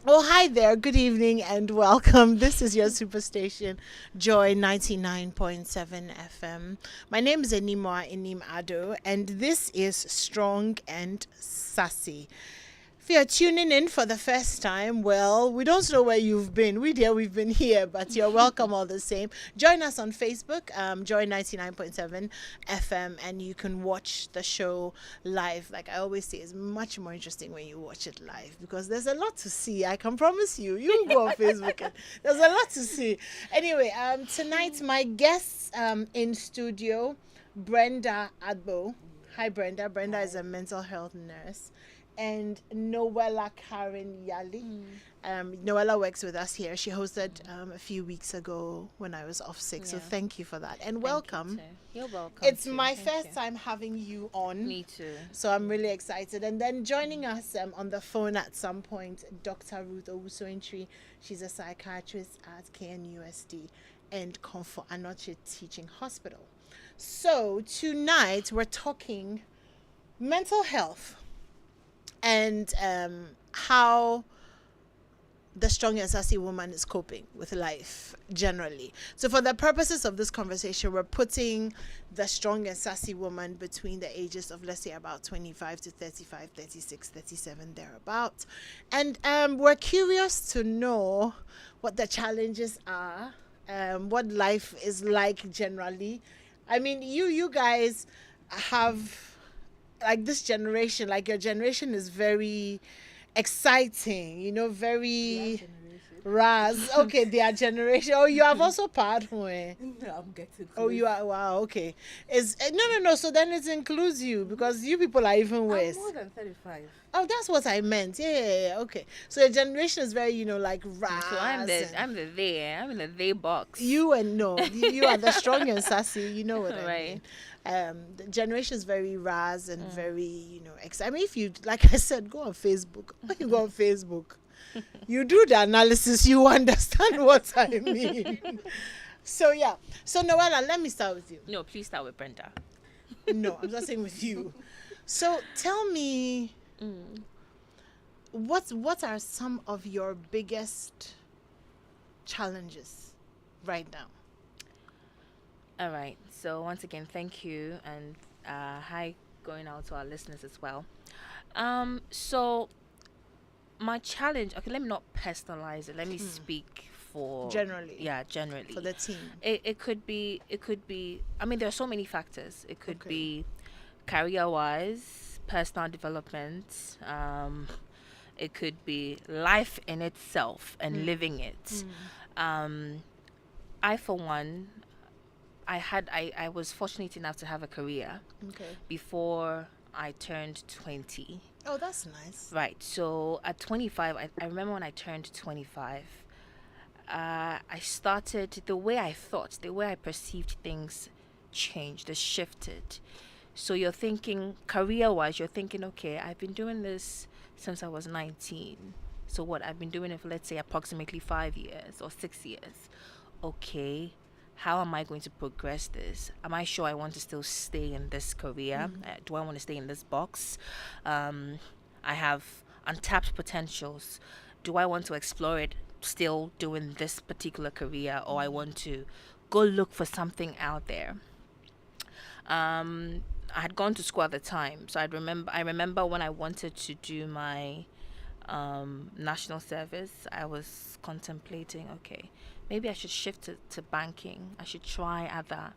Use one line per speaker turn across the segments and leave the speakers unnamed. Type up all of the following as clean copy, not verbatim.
Oh, hi there. Good evening and welcome. This is your superstation, Joy 99.7 FM. My name is Animwaa Anim-Addo, and this is Strong and Sassy. If you're tuning in for the first time, well, we don't know where you've been. We've been here, but you're welcome all the same. Join us on Facebook, Joy 99.7 FM, and you can watch the show live. Like I always say, it's much more interesting when you watch it live because there's a lot to see. I can promise you. You go on Facebook and there's a lot to see. Anyway, tonight my guests in studio, Brenda Adbo. Hi, Brenda. Brenda is a mental health nurse. And Noella Karen Yali. Noella works with us here. She hosted a few weeks ago when I was off sick. So
Yeah.
thank you for that. And
Thank
welcome.
you too. You're welcome.
It's
too.
my
Thank
first
you.
time having you on.
Me too.
So I'm really excited. And then joining us on the phone at some point, Dr. Ruth Owusu-Entry. She's a psychiatrist at KNUSD and Comfort Anoche Teaching Hospital. So tonight we're talking mental health and how the strong and sassy woman is coping with life generally. So for the purposes of this conversation, we're putting the strong and sassy woman between the ages of, let's say, about 25 to 35, 36, 37, thereabout. And we're curious to know what the challenges are, what life is like generally. I mean, you guys have, like, this generation, like your generation is very exciting, very raz. Okay, their generation. Oh, you have also part way.
No, I'm getting
Oh, you are, wow, okay. Is no. So then it includes you because you people are even
I'm
worse.
more than 35.
Oh, that's what I meant. Yeah. Okay. So your generation is very, like raz.
So I'm
and
I'm in the they box.
you and no, you are the strong and sassy. You know what I
Right.
mean. The generation is very raz and very, I mean, if you, like I said, go on Facebook. When you go on Facebook, you do the analysis, you understand what I mean. So yeah. So Noella, let me start with you.
No, please start with Brenda.
No, I'm just saying with you. So tell me, what are some of your biggest challenges right now?
All right. So once again, thank you, and hi going out to our listeners as well. So my challenge. Okay, let me not personalize it. Let me speak for
Generally.
Yeah, generally.
For the team.
It could be. I mean, there are so many factors. It could
Okay.
be career wise, personal development. It could be life in itself and living it. Um, I, for one, I was fortunate enough to have a career
Okay.
before I turned 20.
Oh, that's nice.
Right. So at 25, I remember when I turned 25, I started, the way I thought, the way I perceived things changed, it shifted. So you're thinking, career wise, you're thinking, okay, I've been doing this since I was 19. So what? I've been doing it for, let's say, approximately 5 years or 6 years. Okay, how am I going to progress this? Am I sure I want to still stay in this career? Do I want to stay in this box? I have untapped potentials. Do I want to explore it still doing this particular career, or I want to go look for something out there? I had gone to school at the time, so I remember when I wanted to do my national service, I was contemplating, okay, maybe I should shift to banking. I should try other,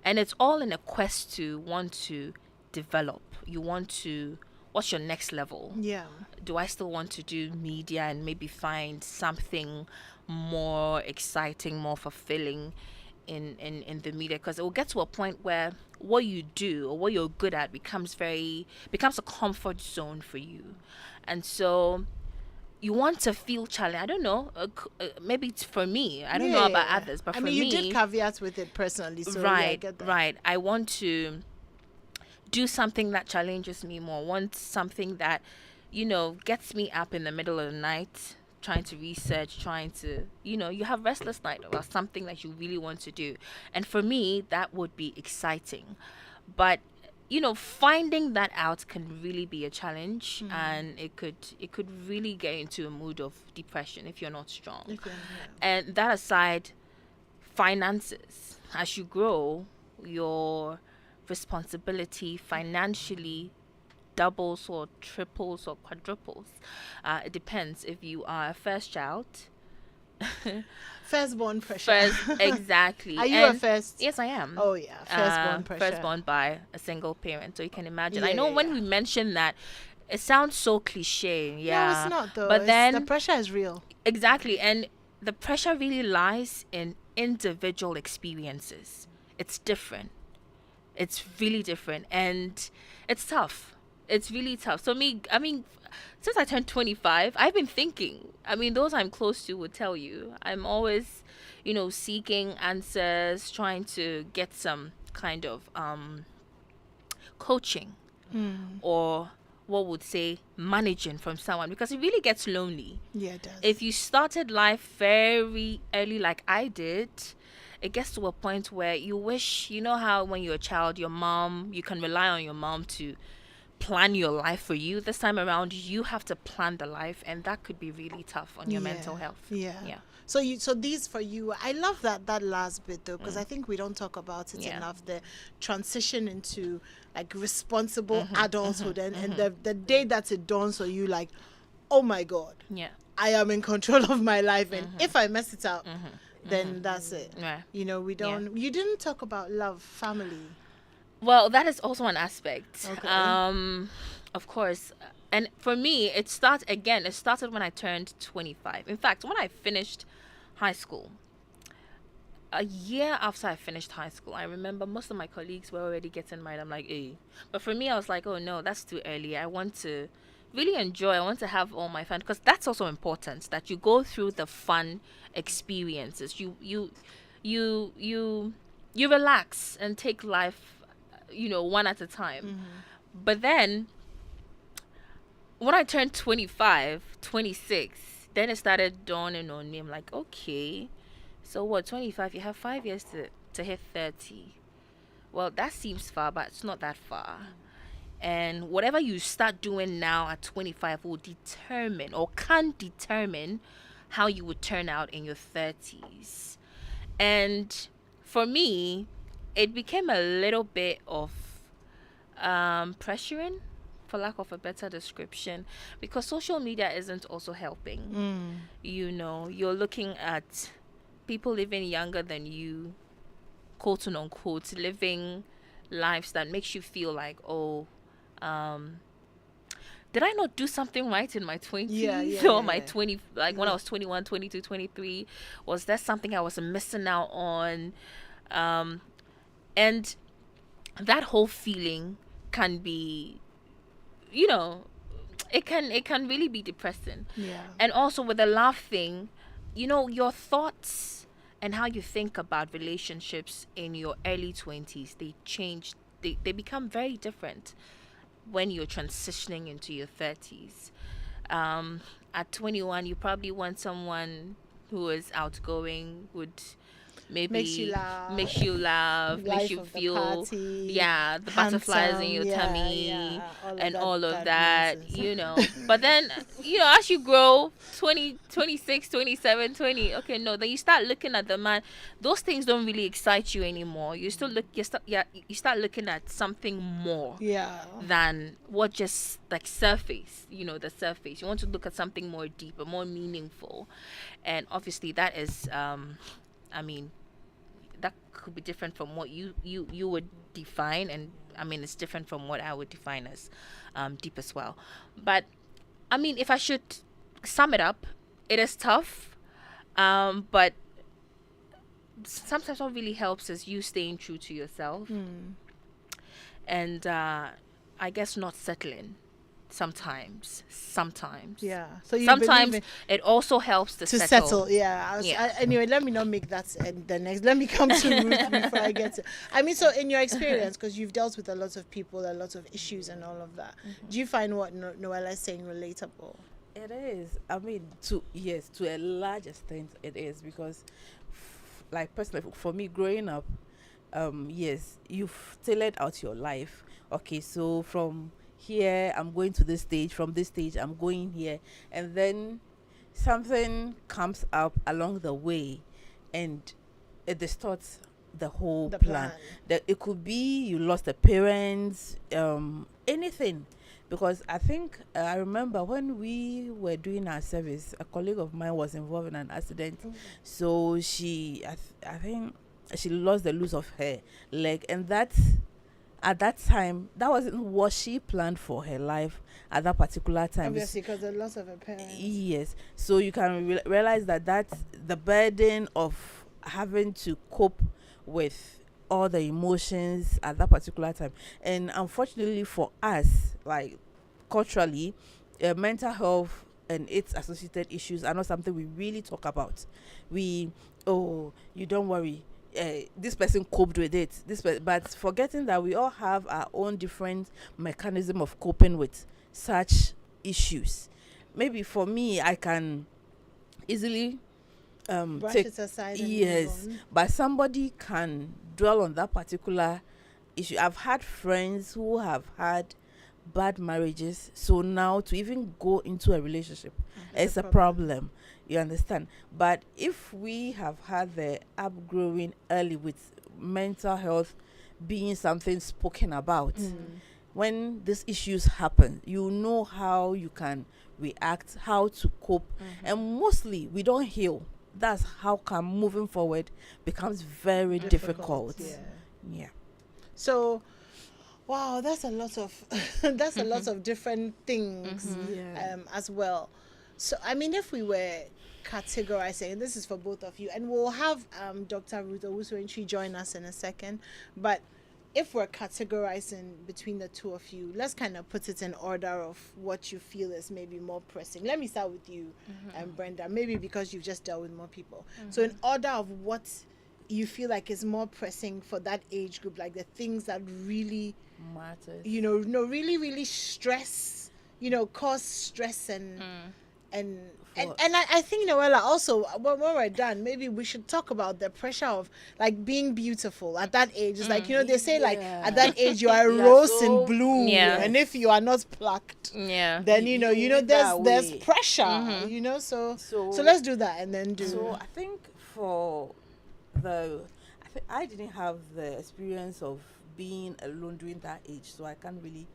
and it's all in a quest to want to develop. You want to, what's your next level?
Yeah.
Do I still want to do media and maybe find something more exciting, more fulfilling in the media? Because it will get to a point where what you do or what you're good at becomes a comfort zone for you. And so you want to feel challenged. I don't know, maybe it's for me, I don't know about
Yeah.
others, but
I
for
mean,
me,
you did caveats with it personally, so yeah, I
right,
get that.
right, I want to do something that challenges me more, want something that, gets me up in the middle of the night, trying to research, trying to, you have restless night about something that you really want to do. And for me, that would be exciting. But finding that out can really be a challenge, and it could really get into a mood of depression if you're not strong.
Okay, yeah.
And that aside, finances. As you grow, your responsibility financially doubles or triples or quadruples. It depends. If you are a first child,
Firstborn pressure.
exactly.
Are you a first?
Yes, I am.
Oh yeah, firstborn pressure.
Firstborn by a single parent, so you can imagine.
Yeah,
I know
yeah,
when
yeah.
we mention that, it sounds so cliche. Yeah,
No, it's not though.
But then
the pressure is real.
exactly, and the pressure really lies in individual experiences. It's different. It's really different, and it's tough. It's really tough. So since I turned 25, I've been thinking. Those I'm close to would tell you. I'm always, seeking answers, trying to get some kind of coaching, or what would say managing from someone, because it really gets lonely.
Yeah, it does.
If you started life very early like I did, it gets to a point where you wish, how when you're a child, you can rely on your mom to plan your life for you. This time around, you have to plan the life, and that could be really tough on your mental health.
Yeah.
Yeah.
So these for you, I love that last bit though, because I think we don't talk about it enough. The transition into like responsible adulthood, and the day that it dawns on you, like, oh my God,
Yeah.
I am in control of my life, and if I mess it up, then that's it.
Yeah.
We don't. You didn't talk about love, family.
Well, that is also an aspect.
Okay.
Of course. And for me, it started when I turned 25. In fact, when I finished high school, a year after I finished high school, I remember most of my colleagues were already getting married. I'm like, hey. But for me, I was like, oh no, that's too early. I want to really enjoy. I want to have all my fun, because that's also important, that you go through the fun experiences. You relax and take life, one at a time. But then when I turned 25, 26, then it started dawning on me. I'm like, okay, so what, 25, you have 5 years to hit 30. Well, that seems far, but it's not that far. And whatever you start doing now at 25 will determine, or can determine, how you would turn out in your 30s. And for me, it became a little bit of pressuring, for lack of a better description, because social media isn't also helping. You're looking at people living younger than you, quote unquote, living lives that makes you feel like, oh, did I not do something right in my 20s or my 20, like when I was 21, 22, 23? Was there something I was missing out on? And that whole feeling can be, it can really be depressing.
Yeah.
And also with the love thing, your thoughts and how you think about relationships in your early 20s, they change. They become very different when you're transitioning into your 30s. At 21, you probably want someone who is outgoing, would maybe
Makes you laugh,
makes you
of the
feel
party,
the butterflies in your tummy, and all of that. But then, as you grow, 20, 26, 27, 20, okay, no, then you start looking at the man. Those things don't really excite you anymore. You start looking at something more than what just like surface, the surface. You want to look at something more deeper, more meaningful. And obviously that is that could be different from what you would define, and it's different from what I would define as deep as well. But if I should sum it up, it is tough, but sometimes what really helps is you staying true to yourself, and I guess not settling. Sometimes.
Yeah. So you
sometimes it also helps to settle.
Yeah. Anyway, let me not make that the next. Let me come to Ruth before I get to. So in your experience, because you've dealt with a lot of people, a lot of issues, and all of that, do you find what Noella is saying relatable?
It is. To a large extent, it is, because, like personally, for me, growing up, yes, you've tailored out your life okay, so from here I'm going to this stage, from this stage I'm going here, and then something comes up along the way and it distorts the whole
The
plan.
plan.
That it could be you lost a parent, anything. Because I think I remember when we were doing our service, a colleague of mine was involved in an accident. So I think she lost the use of her leg, and that at that time that wasn't what she planned for her life at that particular time.
Obviously, because the loss of a parent.
Yes, so you can realize that that's the burden of having to cope with all the emotions at that particular time. And unfortunately for us, like culturally, mental health and its associated issues are not something we really talk about. We, oh, you don't worry, this person coped with it, but forgetting that we all have our own different mechanism of coping with such issues. Maybe for me, I can easily
Brush
take,
it aside and
yes,
move on.
but somebody can dwell on that particular issue. I've had friends who have had bad marriages, so now to even go into a relationship, it's a problem. You understand? But if we have had the upgrowing early with mental health being something spoken about, when these issues happen, you know how you can react, how to cope, and mostly we don't heal. That's how come moving forward becomes very difficult. Yeah.
So, wow, that's a lot of that's a lot of different things
Yeah.
as well. So, I mean, if we were categorizing, and this is for both of you, and we'll have Dr. Ruth Owusu join us in a second, but if we're categorizing between the two of you, let's kind of put it in order of what you feel is maybe more pressing. Let me start with you, Brenda, maybe because you've just dealt with more people. So in order of what you feel like is more pressing for that age group, like the things that really,
Matters.
really, really stress, cause stress and I think, Noella, also when we're done, maybe we should talk about the pressure of like being beautiful at that age. It's like, they say like at that age you are a
You are
rose
so-
in bloom,
Yeah.
and if you are not plucked,
Yeah.
then
You
there's
that
there's
way.
pressure, so let's do that and then do.
So I think for I didn't have the experience of being alone during that age, so I can't really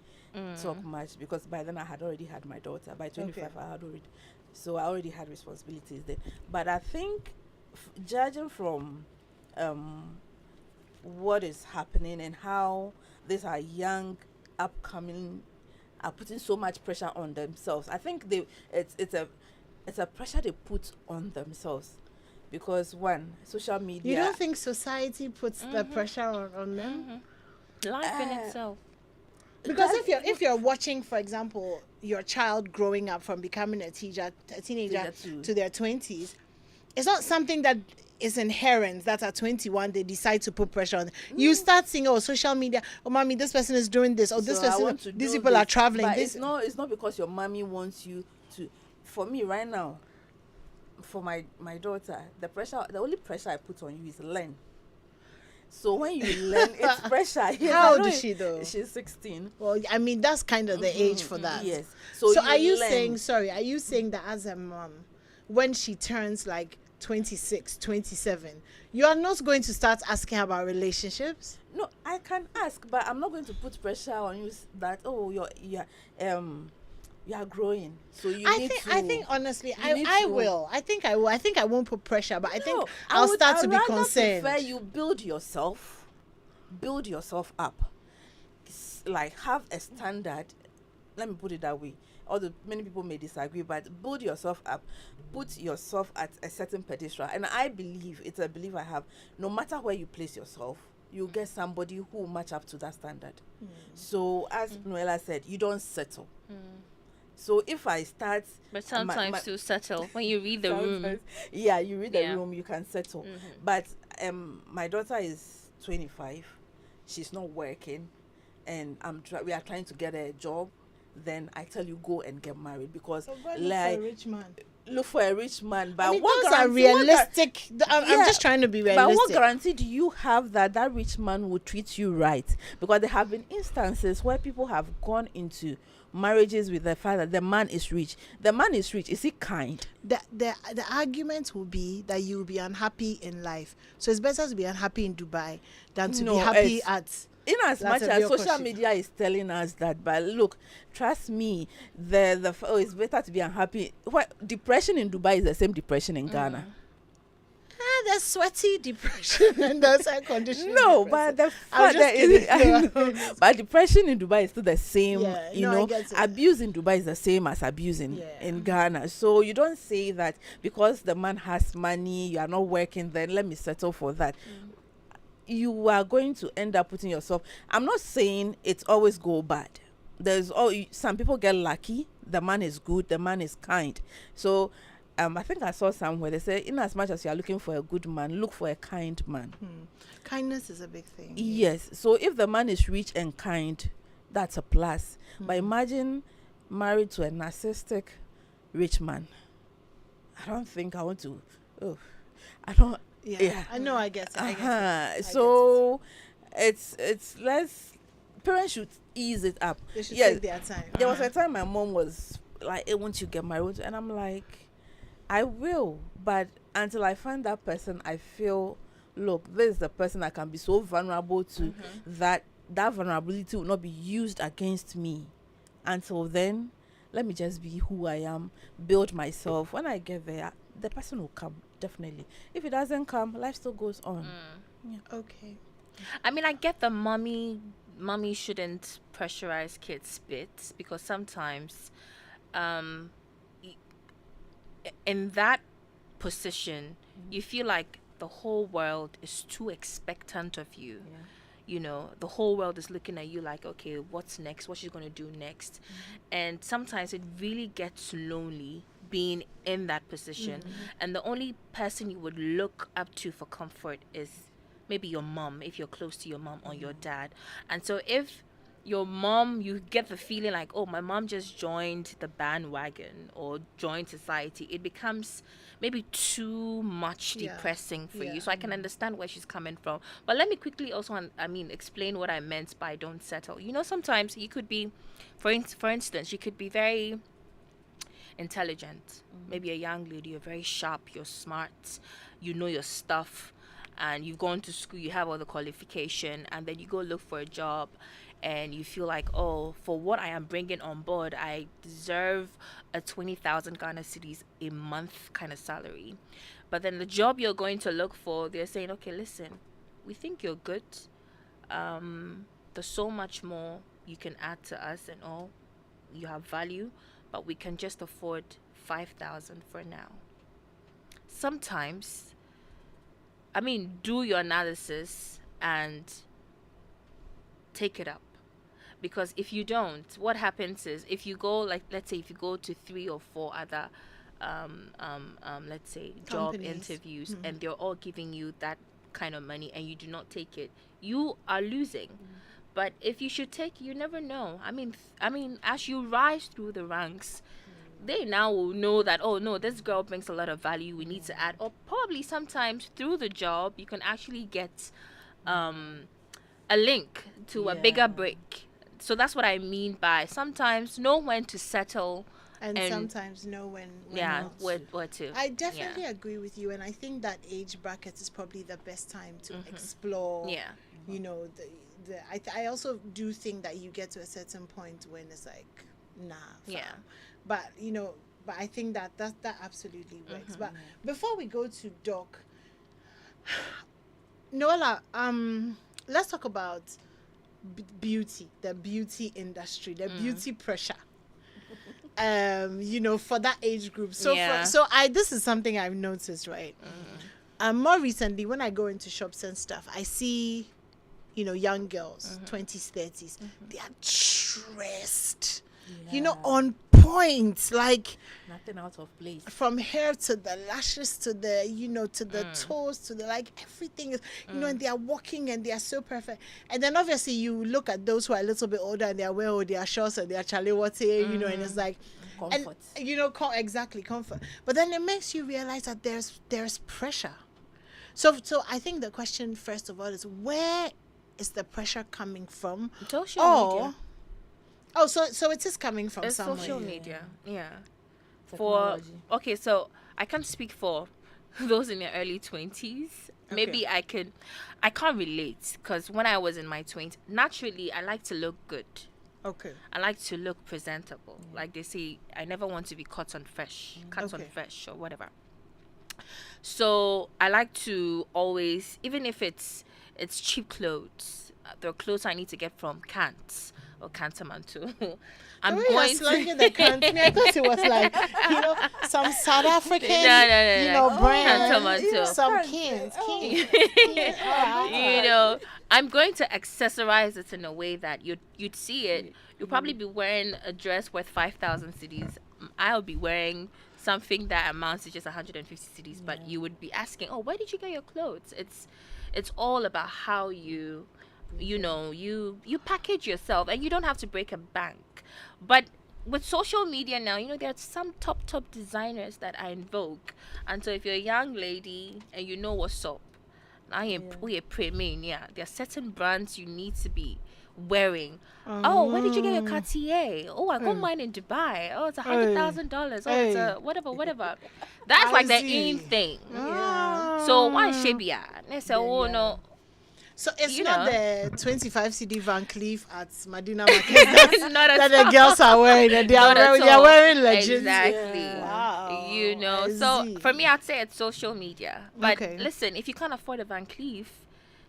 talk much because by then I had already had my daughter. By 25,
Okay.
I already had responsibilities then. But I think, judging from what is happening and how these are young, upcoming, are putting so much pressure on themselves, I think it's a pressure they put on themselves. Because one, social media.
You don't think society puts the pressure on them?
Life in itself.
Because if you're watching, for example, your child growing up from becoming a teenager to their 20s, it's not something that is inherent that at 21 they decide to put pressure on. You start seeing, social media, mommy, this person is doing this, or this
So I
person,
want to
these
do
people are
this.
traveling.
But
This
it's not because your mommy wants you to. For me right now, for my daughter, the only pressure I put on you is learn. So when you learn, it's pressure. Yes,
How
I
old
know
is she though?
She's 16.
Well, I mean, that's kind of the age for that.
Yes.
So are you
learn.
saying that as a mom, when she turns like 26, 27, you are not going to start asking her about relationships?
No, I can ask, but I'm not going to put pressure on you that you are growing, so you need to.
I think honestly,
need
I
to-
will. I think I will. I think I won't put pressure, but I think
No,
I'll start to
I'd
be
rather
concerned.
prefer you build yourself up. Like have a standard. Let me put it that way. Although many people may disagree, but build yourself up, put yourself at a certain pedestal. And I believe, it's a belief I have, no matter where you place yourself, you get somebody who will match up to that standard. So as Noella said, you don't settle. So if I start,
But sometimes to settle when you read the room.
sometimes- yeah, you read the
Yeah.
room, you can settle. But my daughter is 25, she's not working, and we are trying to get a job. Then I tell you, go and get married, because
So go look for a
like
rich man.
look for a rich man, but
I mean,
what
those are
guarantee- what
realistic. I'm
Yeah,
just trying to be
But
realistic.
what guarantee do you have that that rich man will treat you right? Because there have been instances where people have gone into marriages with their father. The man is rich. The man is rich. Is he kind?
The argument will be that you will be unhappy in life. So it's better to be unhappy in Dubai than to be
No,
happy
it's-
at.
In as much
That's a
as
real
social
question.
media is telling us that, but look, trust me, it's better to be unhappy. Depression in Dubai is the same depression in Ghana.
There's sweaty depression and there's air conditioning.
No,
depression.
but the
I was
fact
just
that is,
kidding.
I
No,
know, but depression in Dubai is still the same.
Yeah,
You
no, I
know,
get it.
abuse in Dubai is the same as abuse in Ghana. So you don't say that because the man has money, you are not working, then let me settle for that. You are going to end up putting yourself. I'm not saying it's always go bad. Some people get lucky. The man is good. The man is kind. So I think I saw somewhere they say, in as much as you are looking for a good man, look for a kind man.
Kindness is a big thing.
Yes. So if the man is rich and kind, that's a plus. But imagine married to a narcissistic rich man. I don't think I want to. Oh, I don't.
Yeah. I know. I guess. I get it.
So it's less. Parents should ease it up.
They should
Yes.
take their time.
There was a time my mom was like, hey, won't you get married? And I'm like, I will. But until I find that person, I feel, look, this is the person I can be so vulnerable to that vulnerability will not be used against me. Until then, let me just be who I am, build myself. When I get there, the person will come, definitely. If it doesn't come, life still goes on.
Okay.
I mean, I get the mommy shouldn't pressurize kids bits, because sometimes in that position you feel like the whole world is too expectant of you. You know, the whole world is looking at you like, okay, what's next, what she's going to do next. And sometimes it really gets lonely being in that position, and the only person you would look up to for comfort is maybe your mom, if you're close to your mom, or your dad. And so if your mom, you get the feeling like, oh, my mom just joined the bandwagon or joined society, it becomes maybe too much depressing for you. So I can understand where she's coming from. But let me quickly also explain what I meant by don't settle. You know, sometimes you could be, for instance, you could be very intelligent, maybe a young lady, you're very sharp, you're smart, you know your stuff, and you've gone to school, you have all the qualification, and then you go look for a job and you feel like, oh, for what I am bringing on board, I deserve a 20,000 Ghana cedis a month kind of salary. But then the job you're going to look for, they're saying, okay, listen, we think you're good, there's so much more you can add to us and all, you have value, but we can just afford 5,000 for now. Sometimes, do your analysis and take it up. Because if you don't, what happens is, if you go, like, let's say if you go to 3 or 4 other let's say job
Companies.
interviews, and they're all giving you that kind of money and you do not take it, you are losing. But if you should take, you never know. As you rise through the ranks, they now will know that, oh no, this girl brings a lot of value, we need to add. Or probably sometimes through the job you can actually get a link to a bigger break. So that's what I mean by sometimes know when to settle,
and sometimes know when not
where to.
I definitely agree with you, and I think that age bracket is probably the best time to explore. You know, I also do think that you get to a certain point when it's like, nah, fam. But I think that absolutely works. But before we go to Doc, Noella, let's talk about beauty, the beauty industry, the beauty pressure. For that age group. So this is something I've noticed, right? More recently, when I go into shops and stuff, I see, young girls, 20s, 30s, they are dressed, on point, like
Nothing out of place.
from hair to the lashes to the, to the toes to the, like, everything is, and they are walking and they are so perfect. And then obviously you look at those who are a little bit older and they are wearing their shorts and their chalewote, and it's like,
Comfort.
And exactly, comfort. But then it makes you realize that there's pressure. So I think the question first of all is, where is the pressure coming from?
Social media.
So it is coming from
It's
somewhere.
social media. Yeah.
Technology.
Okay, so I can't speak for those in their early 20s. Maybe I can't relate, because when I was in my 20s, naturally I like to look good.
Okay.
I like to look presentable. Like they say, I never want to be cut on fresh or whatever. So I like to always, even if it's cheap clothes, the clothes I need to get from Kant or Kantamanto. I'm
the way
going
you're slanging the country, I thought it was like, some South African,
No.
brand,
Kantamanto.
some Kins.
I'm going to accessorize it in a way that you'd see it. You'll probably be wearing a dress worth 5,000 cedis. I'll be wearing something that amounts to just 150 cedis, but you would be asking, oh, where did you get your clothes? It's all about how you package yourself, and you don't have to break a bank. But with social media now, there are some top designers that are in vogue. And so if you're a young lady and you know what's up, we are premium. There are certain brands you need to be wearing. Oh, where did you get your Cartier? Oh, I got mine in Dubai. Oh, it's $100,000. Oh, it's a whatever. That's like the in thing. So why Shebia? They say, no.
So it's not the 25 CD Van Cleef at Medina Market that the girls are wearing. And they are wearing legends.
Exactly.
Yeah.
Wow. So for me, I'd say it's social media. But listen, if you can't afford a Van Cleef,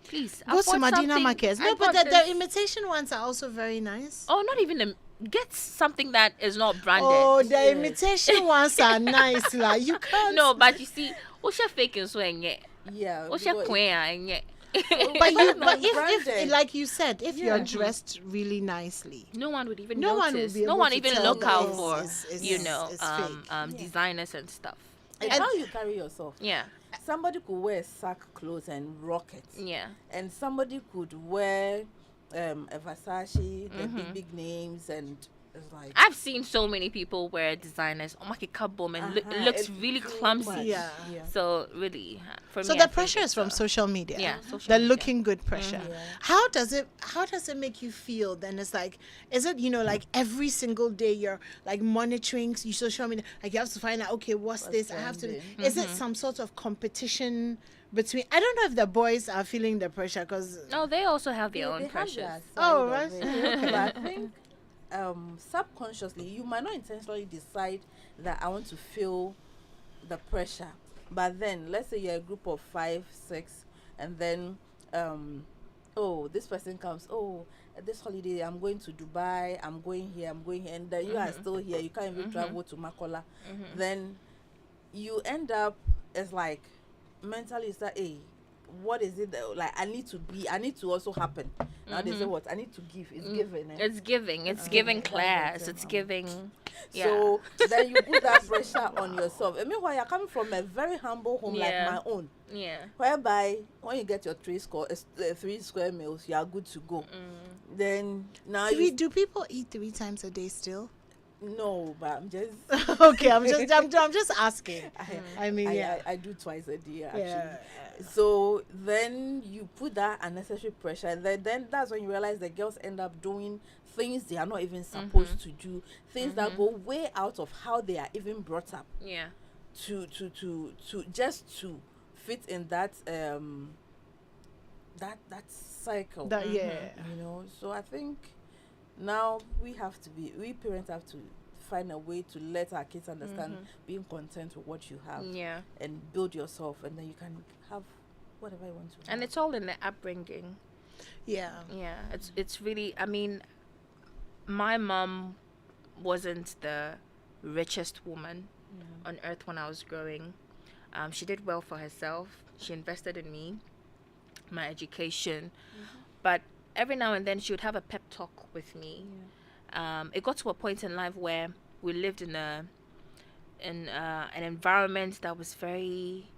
please
go to Medina Market. No, but the imitation ones are also very nice.
Oh, not even get something that is not branded.
Oh, the imitation ones are nice. Like, you can't.
No, but you see, what's your fake and swing?
Yeah.
What's your queen?
But if like you said, if you're dressed really nicely,
no one would even notice. No one even look out for designers and stuff.
And how you carry yourself.
Yeah.
Somebody could wear sack clothes and rock it.
Yeah.
And somebody could wear a Versace, the big names, and it's like,
I've seen so many people wear designers. Oh my God, and it looks really clumsy.
Yeah.
So really, for me,
so the pressure is from social media.
Yeah,
the looking good pressure. How does it make you feel? Then it's like, is it like every single day you're like monitoring your social media? Like you have to find out, okay, what's this? I have to. Is it some sort of competition between? I don't know if the boys are feeling the pressure, because
no, they also have their own pressures.
Oh, right.
But I think subconsciously, you might not intentionally decide that I want to feel the pressure, but then let's say you're a group of 5, 6, and then this person comes, this holiday I'm going to Dubai, I'm going here, and then you are still here, you can't even travel to Makola. Then you end up as like mentally it's like, hey, what is it that, like, I need to also happen. Now they say what I need to give. It's giving.
It's giving class. It's giving. Yeah.
So then you put that pressure on yourself. I mean, while you're coming from a very humble home like my own, whereby when you get your 3 square meals, you are good to go. Then now
do people eat 3 times a day still?
No, but I'm just
okay. I'm just asking.
I do twice a day actually. So then you put that unnecessary pressure, and then that's when you realize the girls end up doing things they are not even supposed to do, things that go way out of how they are even brought up.
Yeah.
To just to fit in that that cycle. So I think now we parents have to find a way to let our kids understand being content with what you have, and build yourself, and then you can have whatever you want to have.
And it's all in the upbringing. It's really, I mean, my mom wasn't the richest woman on earth when I was growing. She did well for herself. She invested in me, my education, but every now and then she would have a pep talk with me. It got to a point in life where we lived in an environment that was very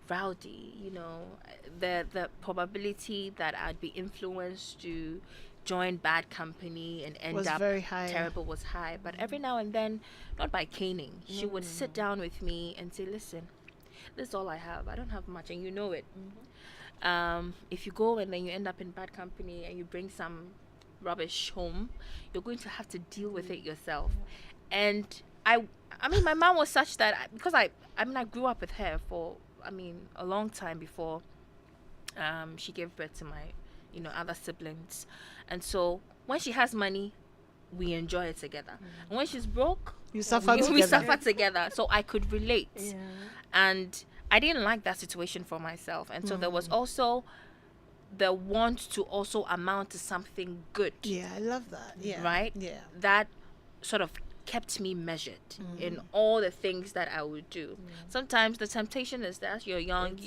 rowdy. The probability that I'd be influenced to join bad company and end
Was
up
very high.
terrible was high. But every now and then, not by caning, she would sit down with me and say, listen, this is all I have. I don't have much, and you know it. If you go and then you end up in bad company and you bring some rubbish home, you're going to have to deal with it yourself. And I mean, my mom was such that because I grew up with her for a long time before she gave birth to my other siblings, and so when she has money, we enjoy it together. And when she's broke,
You suffer
we
together.
suffer together. So I could relate, and I didn't like that situation for myself, and so there was also the want to also amount to something good.
Yeah, I love that. Yeah.
Right?
Yeah.
That sort of kept me measured in all the things that I would do. Sometimes the temptation is that you're young,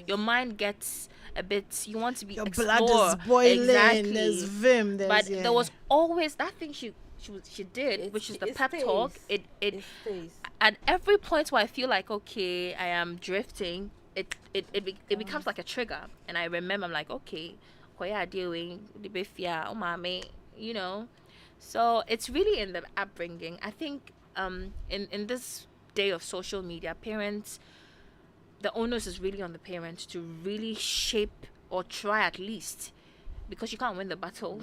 your mind gets a bit, you want to be
Your
explore.
blood is boiling.
Exactly.
There's vim.
But there was always that thing she did, which is the pep talk. It
stays.
at every point where I feel like, okay, I am drifting, it becomes like a trigger. And I remember, I'm like, okay, what are you doing? Oh, mommy, So it's really in the upbringing. I think in this day of social media, parents, the onus is really on the parents to really shape or try at least, because you can't win the battle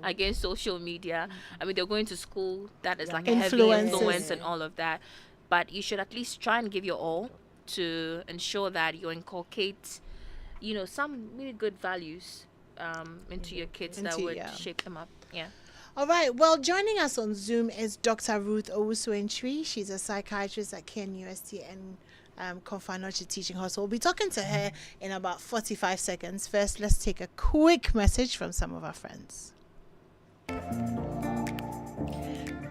against social media. I mean, they're going to school, that is like a heavy
Influences.
influence and all of that. But you should at least try and give your all to ensure that you inculcate, some really good values into your kids that would shape them up. Yeah.
All right. Well, joining us on Zoom is Dr. Ruth Owusu-Entry. She's a psychiatrist at KNUST and Komfo Anokye Teaching Hospital. We'll be talking to her in about 45 seconds. First, let's take a quick message from some of our friends.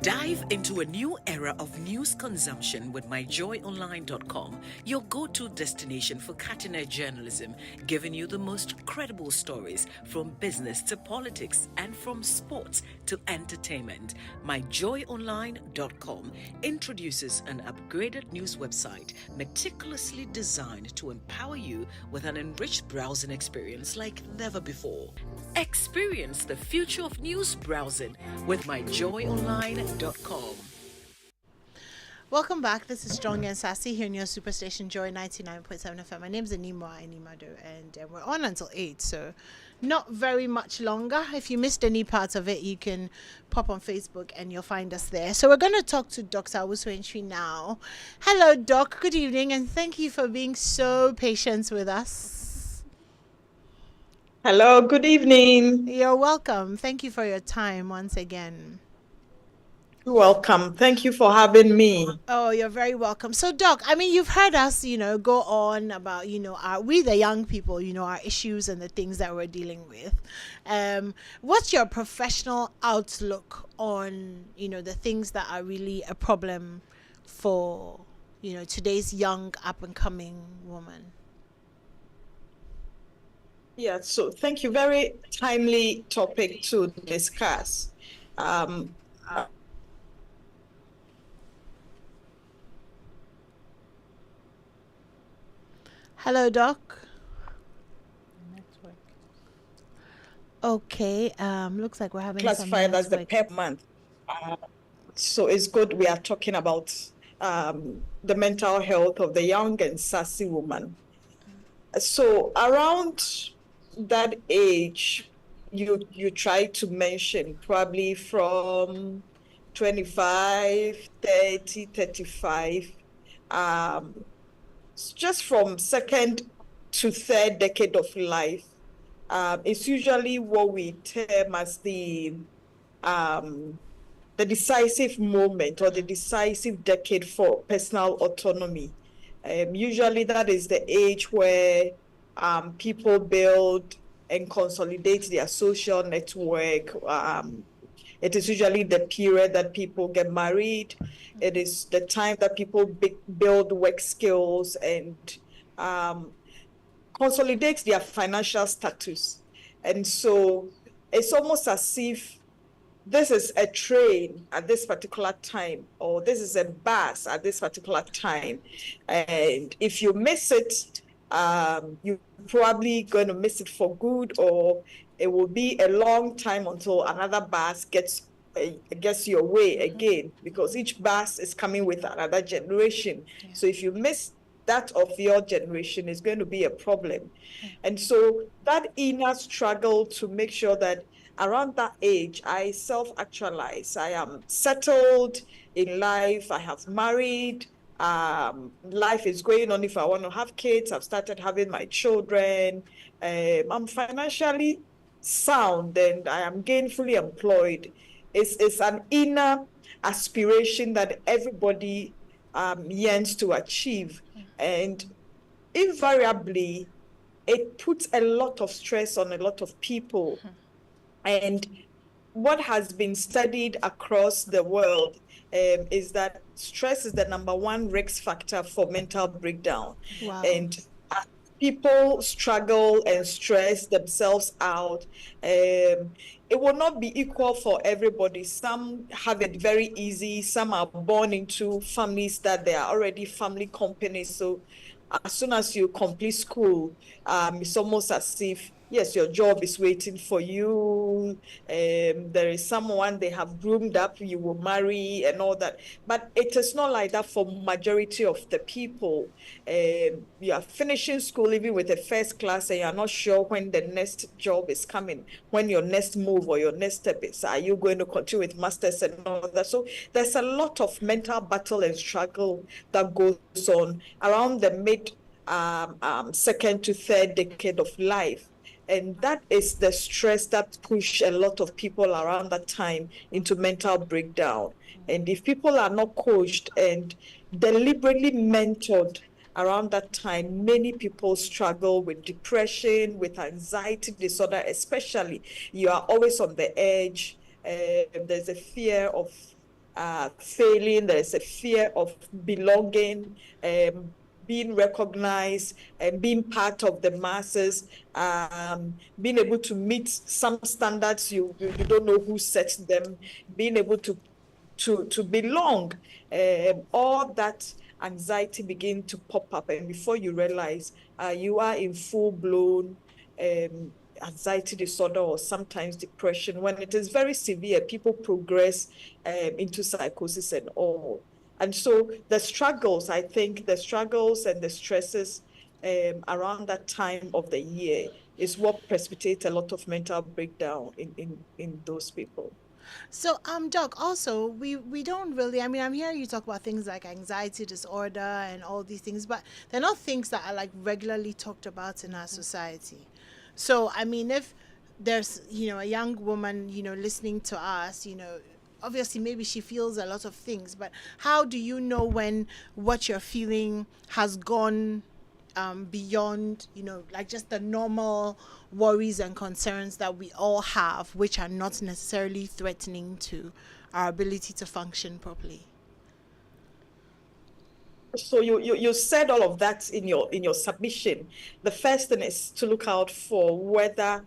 Dive into a new era of news consumption with myjoyonline.com, your go-to destination for cutting-edge journalism, giving you the most credible stories from business to politics and from sports to entertainment. Myjoyonline.com introduces an upgraded news website meticulously designed to empower you with an enriched browsing experience like never before. Experience the future of news browsing with myjoyonline.com.
Welcome back. This is Strong and Sassy here in your superstation Joy 99.7 FM. My name is Animwaa Anim-Addo, and we're on until 8, so not very much longer. If you missed any parts of it, you can pop on Facebook and you'll find us there. So we're going to talk to Dr. Owusu-Entry now. Hello, Doc. Good evening, and thank you for being so patient with us.
Hello, good evening.
You're welcome. Thank you for your time once again.
You're welcome. Thank you for having me.
Oh, you're very welcome. So, Doc, I mean, you've heard us, go on about, we the young people, our issues and the things that we're dealing with. What's your professional outlook on, the things that are really a problem for, today's young up-and-coming woman?
Yeah, so thank you. Very timely topic to discuss.
Hello, Doc.
Network.
Okay, looks like we're having
classified as the
network.
PEP month. So it's good we are talking about the mental health of the young and sassy woman. So around that age, you try to mention probably from 25, 30, 35, just from second to third decade of life. It's usually what we term as the decisive moment or the decisive decade for personal autonomy. Usually that is the age where people build and consolidate their social network. It is usually the period that people get married. It is the time that people build work skills and consolidate their financial status. And so it's almost as if this is a train at this particular time, or this is a bus at this particular time. And if you miss it, you're probably going to miss it for good, or it will be a long time until another bus gets your way again, because each bus is coming with another generation.
Yeah.
So if you miss that of your generation, it's going to be a problem. And so that inner struggle to make sure that around that age, I self-actualize. I am settled in life. I have married. Life is going on. If I want to have kids, I've started having my children. I'm financially sound and I am gainfully employed. It's an inner aspiration that everybody yearns to achieve. And invariably, it puts a lot of stress on a lot of people. And what has been studied across the world is that stress is the #1 risk factor for mental breakdown.
Wow.
And people struggle and stress themselves out. It will not be equal for everybody. Some have it very easy. Some are born into families that they are already family companies. So as soon as you complete school, it's almost as if, yes, your job is waiting for you. There is someone they have groomed up, you will marry and all that. But it is not like that for majority of the people. You are finishing school even with a first class and you're not sure when the next job is coming, when your next move or your next step is. Are you going to continue with masters and all that? So there's a lot of mental battle and struggle that goes on around the mid second to third decade of life. And that is the stress that push a lot of people around that time into mental breakdown. And if people are not coached and deliberately mentored around that time, many people struggle with depression, with anxiety disorder, especially. You are always on the edge. There's a fear of failing, there's a fear of belonging, being recognized and being part of the masses, being able to meet some standards you don't know who sets them, being able to belong. All that anxiety begin to pop up, and before you realize, you are in full-blown anxiety disorder or sometimes depression. When it is very severe, people progress into psychosis and all. And so the struggles, I think the struggles and the stresses around that time of the year is what precipitates a lot of mental breakdown in those people.
So, Doc, also, we don't really, I mean, I'm hearing you talk about things like anxiety disorder and all these things, but they're not things that are like regularly talked about in our society. So, I mean, if there's, a young woman, listening to us, obviously maybe she feels a lot of things, but how do you know when what you're feeling has gone beyond, like just the normal worries and concerns that we all have, which are not necessarily threatening to our ability to function properly?
So you said all of that in your submission. The first thing is to look out for whether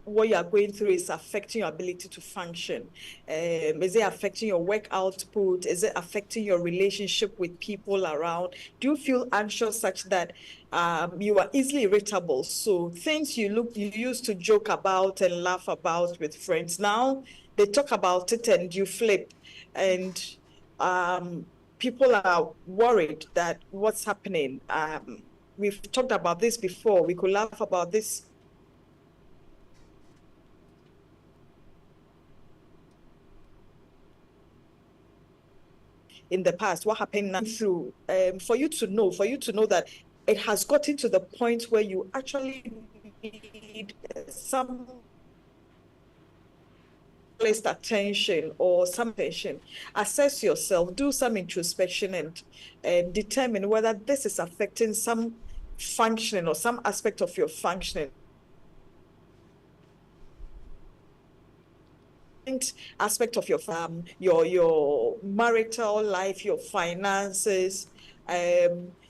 what you are going through is affecting your ability to function. Is it affecting your work output? Is it affecting your relationship with people around? Do you feel anxious such that you are easily irritable? So things you used to joke about and laugh about with friends, now they talk about it and you flip. And people are worried that what's happening. We've talked about this before. We could laugh about this in the past, what happened now through, for you to know that it has gotten to the point where you actually need some placed attention or some attention. Assess yourself, do some introspection, and determine whether this is affecting some functioning or some aspect of your functioning. Aspect of your marital life, your finances,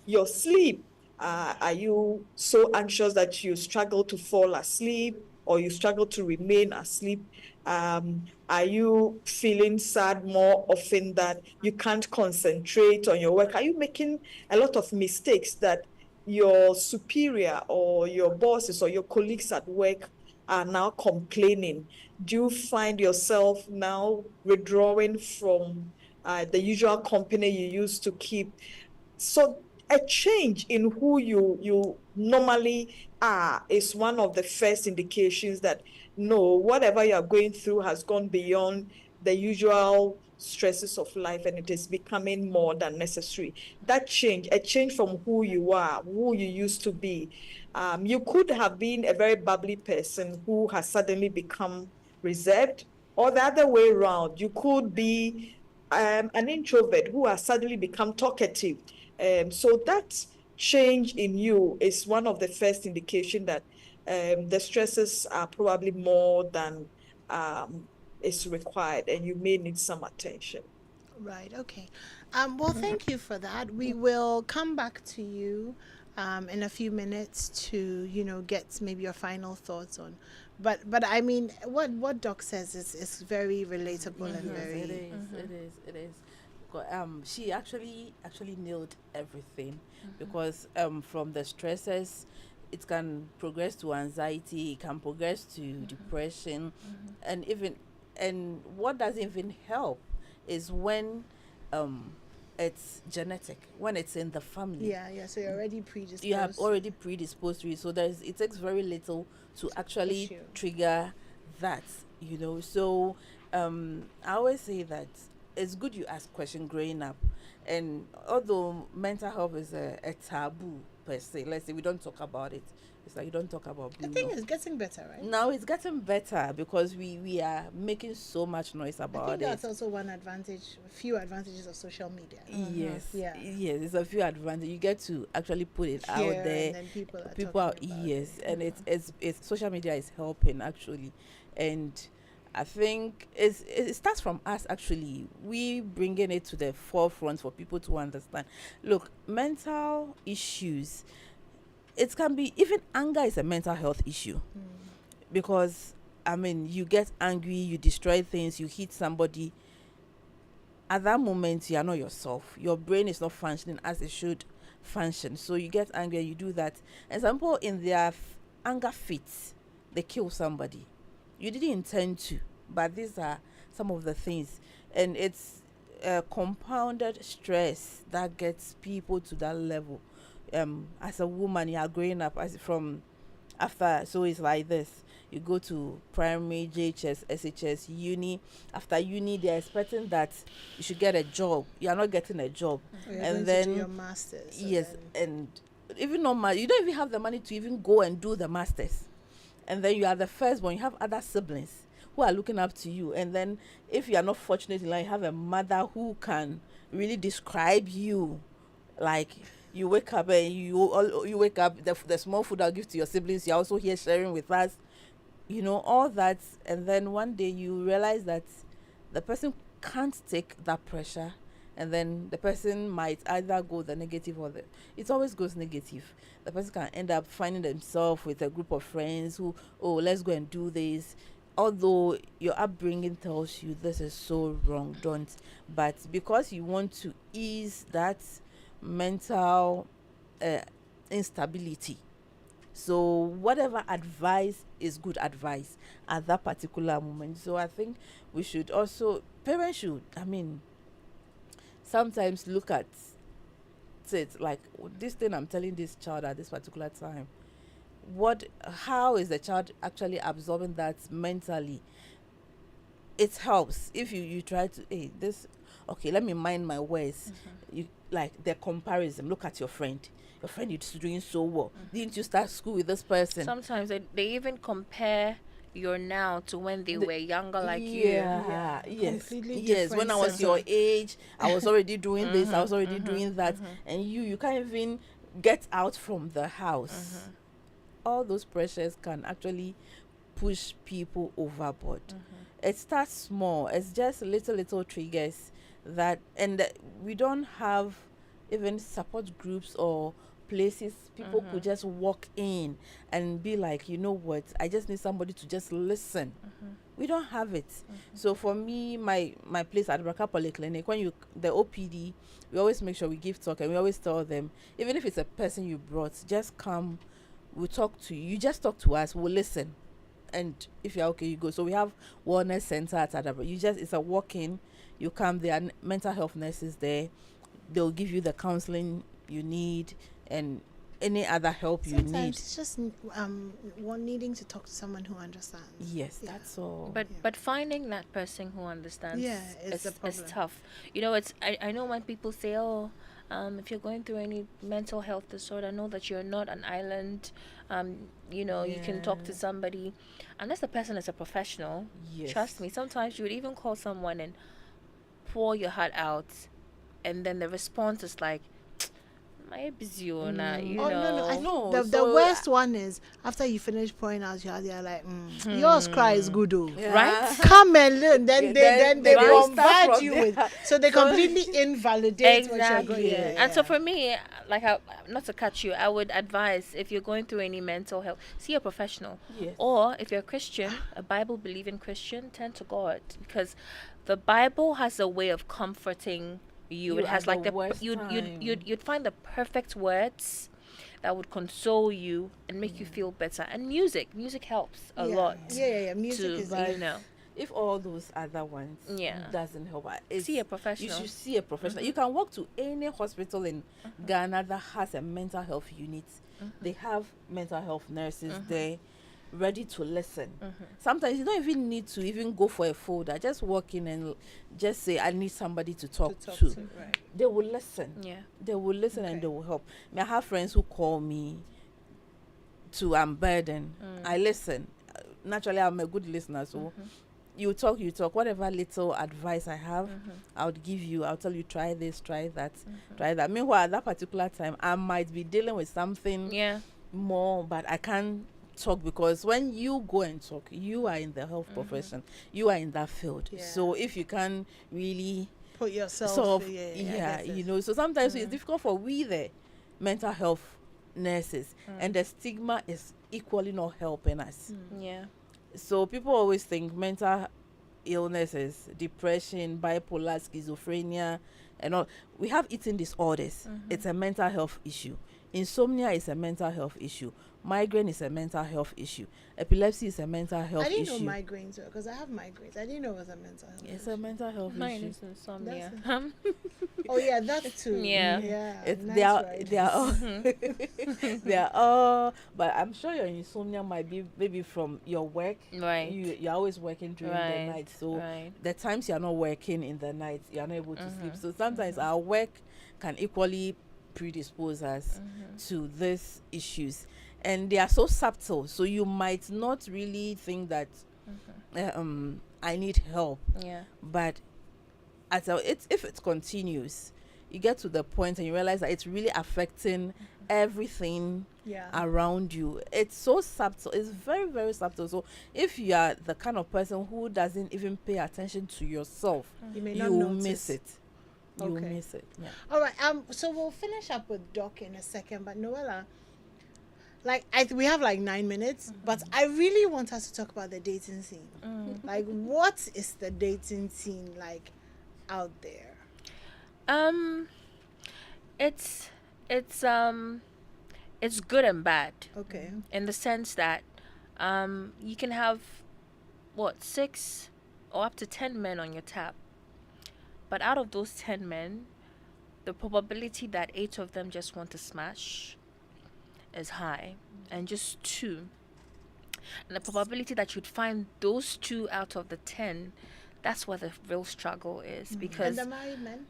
your sleep. Are you so anxious that you struggle to fall asleep or you struggle to remain asleep? Are you feeling sad more often that you can't concentrate on your work? Are you making a lot of mistakes that your superior or your bosses or your colleagues at work are now complaining, do you find yourself now withdrawing from the usual company you used to keep? So a change in who you normally are is one of the first indications that no, whatever you are going through has gone beyond the usual stresses of life, and it is becoming more than necessary. That change, a change from who you are, who you used to be. You could have been a very bubbly person who has suddenly become reserved, or the other way around. You could be an introvert who has suddenly become talkative. So that change in you is one of the first indication that the stresses are probably more than is required, and you may need some attention.
Right. Okay. Well, thank you for that. We will come back to you in a few minutes to get maybe your final thoughts on. But I mean, what Doc says is very relatable and
Yes,
very.
it is. It is. She actually nailed everything, because from the stresses, it can progress to anxiety, it can progress to depression, and even and what doesn't even help is when um it's genetic, when it's in the family.
Yeah. Yeah. So you're already predisposed.
You have already predisposed to it, so it takes very little to actually
push you.
trigger that, so I always say that it's good you ask question growing up, and although mental health is a taboo per se, let's say we don't talk about it. It's like you don't talk about
I
blue.
think it's getting better, right?
Now it's getting better because we are making so much noise
I
about
think
it.
that's also one advantage, a few advantages of social media.
Yes.
Yeah.
Yes, it's a few advantages. You get to actually put it out
Here,
there.
and then people are
People
talking
are
about
yes,
it.
and it's social media is helping actually, and I think it starts from us actually. We bringing it to the forefront for people to understand. Look, mental issues. It can be even anger is a mental health issue, because I mean you get angry, you destroy things, you hit somebody. At that moment you are not yourself. Your brain is not functioning as it should function. So you get angry, you do that. And some people in their anger fits, they kill somebody. You didn't intend to, but these are some of the things. And it's compounded stress that gets people to that level. As a woman, you are growing up as from after, so it's like this. You go to primary, JHS, SHS, uni. After uni, they're expecting that you should get a job. You are not getting a job.
Or you're
And
going
then
to do your masters. so
yes,
then-
and even not you don't even have the money to even go and do the masters. And then you are the firstborn. You have other siblings who are looking up to you. And then if you are not fortunate in life, you have a mother who can really describe you, like you wake up and you wake up, the small food I'll give to your siblings, you're also here sharing with us, all that. And then one day you realize that the person can't take that pressure, and then the person might either go the negative or it always goes negative. The person can end up finding themselves with a group of friends who, oh, let's go and do this, although your upbringing tells you this is so wrong, don't. But because you want to ease that mental instability, so whatever advice is good advice at that particular moment. So I think we should also, parents should, I mean, sometimes look at it like, this thing I'm telling this child at this particular time, how is the child actually absorbing that mentally? It helps if you try to, hey, this, okay, let me mind my words. You like the comparison. Look at your friend is doing so well. Didn't you start school with this person?
Sometimes they even compare your now to when they were younger, like you.
Yeah, yes,
Completely
yes. When I was
different
your
set
age, I was already doing this, I was already doing that, and you can't even get out from the house. All those pressures can actually push people overboard. It starts small. It's just little triggers that, and we don't have even support groups or places people could just walk in and be like, you know what, I just need somebody to just listen. We don't have it. So for me, my place at Braka Polyclinic, when the OPD, we always make sure we give talk, and we always tell them, even if it's a person you brought, just come, we'll talk to you. You just talk to us, we'll listen. And if you're okay, you go. So we have wellness center at Adabra. It's a walk-in. You come, there are mental health nurses there. They'll give you the counseling you need and any other help you need.
Sometimes it's just one needing to talk to someone who understands.
Yes, that's all.
But finding that person who understands is tough. You know, I know when people say, oh, if you're going through any mental health disorder, know that you're not an island. You know, you can talk to somebody. Unless the person is a professional, trust me, sometimes you would even call someone and pour your heart out, and then the response is like, my busy, you know.
No. I think the worst one is after you finish pouring out your heart, they're like, yours cry is good, though.
Right?
Come and learn. Then they bombard you with. So they
So
completely invalidate what you're going.
And so for me, like, not to cut you, I would advise, if you're going through any mental health, see a professional.
Yes.
Or if you're a Christian, a Bible believing Christian, turn to God, because the Bible has a way of comforting you. It has like you'd find the perfect words that would console you and make you feel better. And music helps a lot.
Music is
you know.
If all those other ones doesn't help,
See a professional.
You should see a professional. You can walk to any hospital in Ghana that has a mental health unit. They have mental health nurses there, ready to listen. Sometimes you don't even need to even go for a folder. Just walk in and just say, I need somebody to talk to.
Right.
They will listen. They will listen and they will help. I have friends who call me to unburden. I listen. Naturally, I'm a good listener, so you talk. Whatever little advice I have, I would give you. I'll tell you, try this, try that, try that. Meanwhile, at that particular time, I might be dealing with something more, but I can't talk, because when you go and talk, you are in the health profession, you are in that field. So if you can really
put yourself
you know, so sometimes it's difficult for we the mental health nurses, and the stigma is equally not helping us. So people always think mental illnesses, depression, bipolar, schizophrenia, and all. We have eating disorders. It's a mental health issue. Insomnia is a mental health issue. Migraine is a mental health issue. Epilepsy is a mental health issue.
I didn't know migraines were, because I have migraines. I didn't know it was a mental health issue.
It's a mental health
Mine
issue.
is insomnia.
Oh yeah, that too.
They are all they are all, but I'm sure your insomnia might be maybe from your work.
Right.
You're always working during the night, so the times you're not working in the night, you're not able to sleep. So sometimes our work can equally predispose us to these issues, and they are so subtle, so you might not really think that I need help, but if it continues, you get to the point and you realize that it's really affecting everything around you. It's so subtle. It's very, very subtle. So if you are the kind of person who doesn't even pay attention to yourself,
you may not
miss it. You miss it.
All right. So we'll finish up with Doc in a second, but Noella, like we have like 9 minutes, but I really want us to talk about the dating scene. Like, what is the dating scene like out there?
It's good and bad.
Okay.
In the sense that you can have 6 or up to 10 men on your tap. But out of those 10 men, the probability that 8 of them just want to smash is high. And just 2. And the probability that you'd find those 2 out of the 10, that's where the real struggle is. Because
and the married men?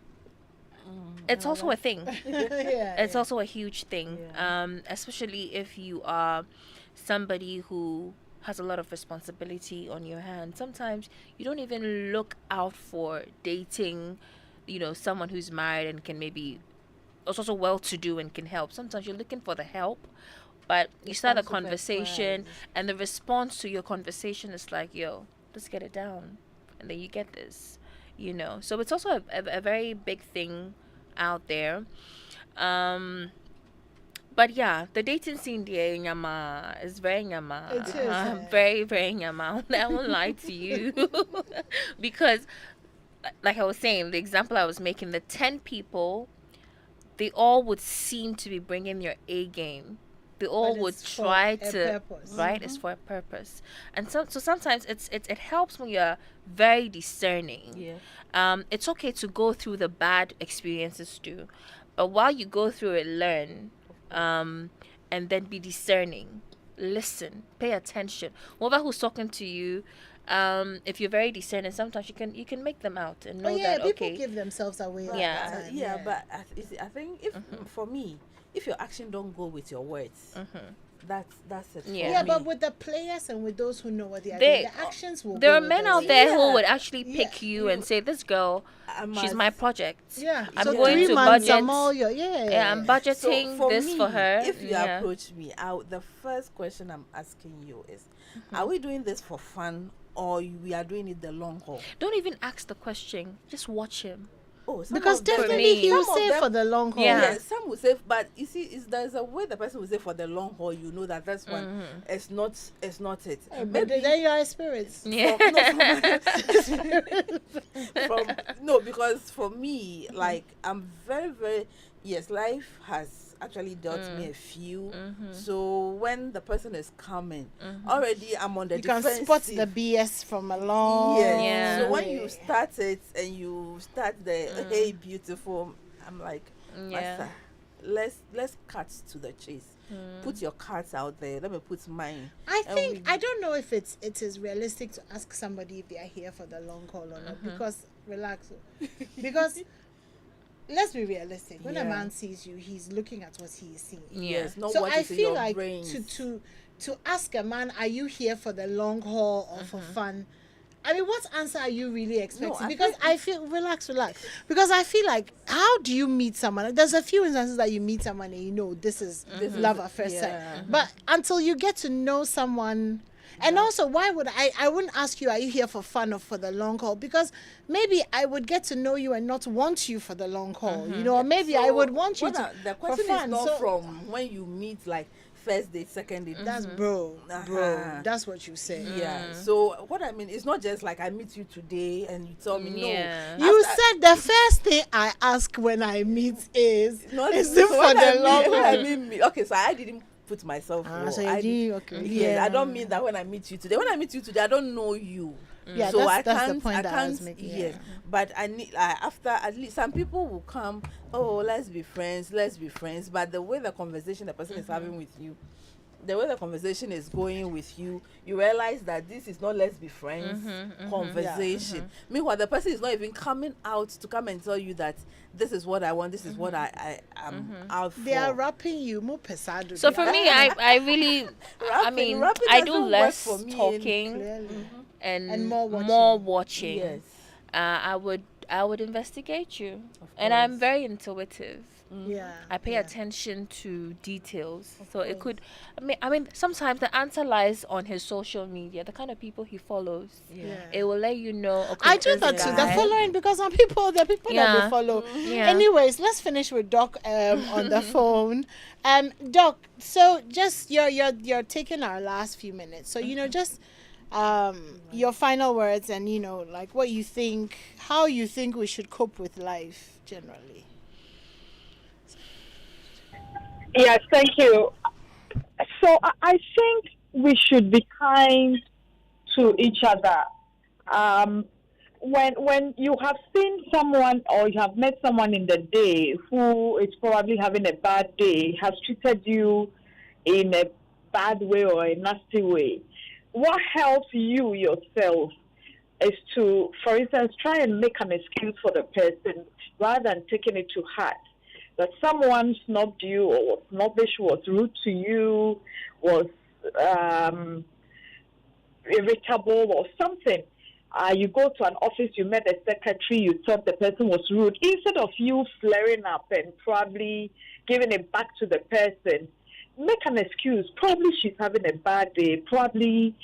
It's also a thing. It's
yeah.
also a huge thing. Especially if you are somebody who has a lot of responsibility on your hands. Sometimes you don't even look out for dating, someone who's married and can maybe also well-to-do and can help. Sometimes you're looking for the help, but you start a conversation and the response to your conversation is like, yo, let's get it down. And then you get this, So it's also a very big thing out there. But yeah, the dating scene there, nyama, is very nyama.
It is, eh?
Very, very nyama. I won't lie to you. Because, like I was saying, the example I was making, the 10 people, they all would seem to be bringing your A game. They all
But
would
it's for
try
a
to,
purpose.
right? It's for a purpose. And so sometimes it helps when you're very discerning.
Yeah.
It's okay to go through the bad experiences too, but while you go through it, learn, and then be discerning. Listen, pay attention. Whoever who's talking to you, if you're very discerning, sometimes you can make them out and know
Oh yeah,
that
people
okay.
give themselves away. all
Yeah.
the time,
Yeah, but I think if for me, if your action don't go with your words, that's it. For
Yeah.
Yeah,
me.
but with the players and with those who know what they are
They-
doing, the actions will
There
go
are
with
men
the
out
way.
there who
Yeah.
would actually pick
Yeah.
you and say, "This girl,
I
she's
must-
my project.
Yeah,
I'm
so
going
3
to
months,
budget.
I'm all your, yeah.
Yeah, I'm budgeting
for
this
me,
for her."
If you
Yeah.
approach me, the first question I'm asking you is, are we doing this for fun or we are doing it the long haul?
Don't even ask the question. Just watch him.
Oh, some
Because
of them-
definitely
me,
he will
some of
say
them-
for the long haul.
Yeah.
Yeah, some will say, but you see, there's a way the person will say for the long haul. You know that that's one. It's not it.
Hey, but then you are spirits.
Yeah.
No, because for me, like I'm very, very yes, life has actually dealt me a few. So when the person is coming, already I'm on the
You can
defensive.
spot the BS from a long
Yeah.
So when
way.
you start it and you start the hey beautiful, I'm like,
Yeah.
Master, let's cut to the chase. Put your cards out there. Let me put mine.
I
And
think
we-
I don't know if it is realistic to ask somebody if they are here for the long haul or not. Because relax, because let's be realistic. When a
Yeah.
man sees you, he's looking at what he is seeing.
Yeah.
Yes, not
So
what
I
is in
feel
your
like
brains.
to ask a man, are you here for the long haul or for fun? I mean, what answer are you really expecting?
I
Because
think
I feel relax. Because I feel like, how do you meet someone? There's a few instances that you meet someone and you know this is love at first sight. But until you get to know someone, and also, why would I wouldn't ask you, are you here for fun or for the long haul? Because maybe I would get to know you and not want you for the long haul, you know, or maybe I
So
would want you
what
to
the
for
question
fun.
is not
So
from when you meet like first date, second date.
that's bro.
Uh-huh.
That's what you say.
Yeah. So what I mean, it's not just like I meet you today and you tell me
Yeah.
no.
You
After-
said the first thing I ask when I meet is
not
is
so
it for
when I
the
mean-
long
when I
haul?
mean okay, so I didn't put myself.
Ah,
low.
so you
I
did-
did-
okay.
Yes,
Yeah.
I don't mean that when I meet you today. When I meet you today, I don't know you.
Yeah,
so
that's the
I
point that I was
can't.
making,
Yes,
yeah.
but I need after at least some people will come. Oh, let's be friends. But the way the conversation the person is having with you, the way the conversation is going with you, you realize that this is not let's be friends conversation. Meanwhile, the person is not even coming out to come and tell you that this is what I want. This is what I am out for.
They are rapping you more pesado.
So for me, I really, I mean,
rapping
I do
doesn't work
less
for me
talking
clearly.
and
And more
more
watching.
watching.
Yes.
I would investigate you,
Of
and I'm
course.
very intuitive.
Yeah.
I pay
yeah.
attention to details, so it
course.
could. I mean, sometimes the answer lies on his social media, the kind of people he follows.
Yeah.
It will let you know. Okay,
I do
this
that too. The
guy-
following, because some people, the people that
Yeah.
they follow.
Yeah.
Anyways, let's finish with Doc on the phone. Doc, so just you're taking our last few minutes. So just your final words and like what you think, how you think we should cope with life generally.
Yes, thank you. So I think we should be kind to each other. When you have seen someone or you have met someone in the day who is probably having a bad day, has treated you in a bad way or a nasty way, what helps you yourself is to, for instance, try and make an excuse for the person rather than taking it to heart. That someone snubbed you or was snobbish, was rude to you, was irritable or something. You go to an office, you met a secretary, you thought the person was rude. Instead of you flaring up and probably giving it back to the person, make an excuse. Probably she's having a bad day. Probably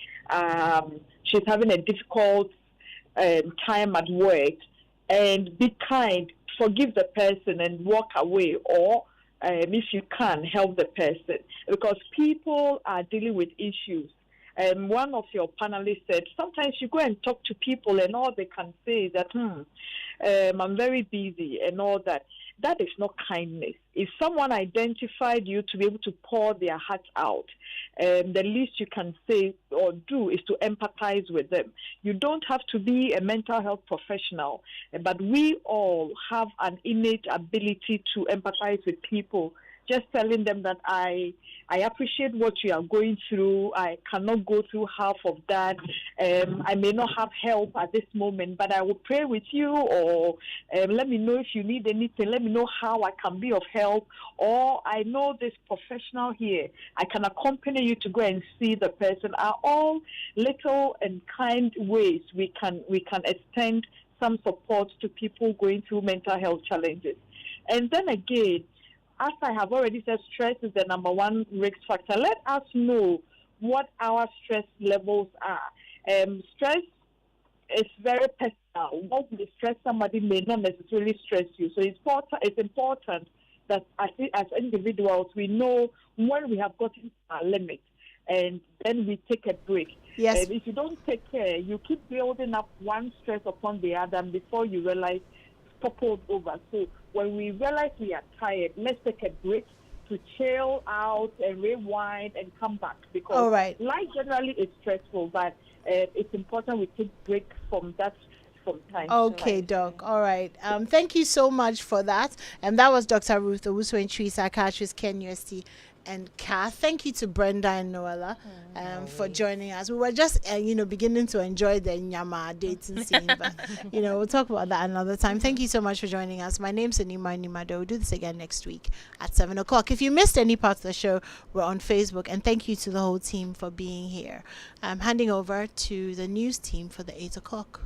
she's having a difficult time at work. And be kind. Forgive the person and walk away, or if you can help the person, because people are dealing with issues. And one of your panelists said, sometimes you go and talk to people and all they can say is that, I'm very busy and all that. That is not kindness. If someone identified you to be able to pour their heart out, the least you can say or do is to empathize with them. You don't have to be a mental health professional, but we all have an innate ability to empathize with people. Just telling them that I appreciate what you are going through. I cannot go through half of that. I may not have help at this moment, but I will pray with you, or let me know if you need anything. Let me know how I can be of help. Or I know this professional here. I can accompany you to go and see the person. Are all little and kind ways we can extend some support to people going through mental health challenges. And then again, as I have already said, stress is the number one risk factor. Let us know what our stress levels are. Stress is very personal. What will stress somebody may not necessarily stress you. So it's important that as individuals, we know when we have gotten our limit, and then we take a break.
Yes.
And if you don't take care, you keep building up one stress upon the other, and before you realize, toppled over. So when we realize we are tired, let's take a break to chill out and rewind and come back, because
All right.
life generally is stressful, but it's important we take break from that from time
Okay,
to time.
Doc. All right. Thank you so much for that. And that was Dr. Ruth Owusu-Antwi, psychiatrist, Ken UST, and Kath. Thank you to Brenda and Noella for joining us. We were just, beginning to enjoy the Nyama dating scene, but, we'll talk about that another time. Thank you so much for joining us. My name's Animwaa Anim-Addo. We'll do this again next week at 7 o'clock. If you missed any part of the show, we're on Facebook. And thank you to the whole team for being here. I'm handing over to the news team for the 8 o'clock.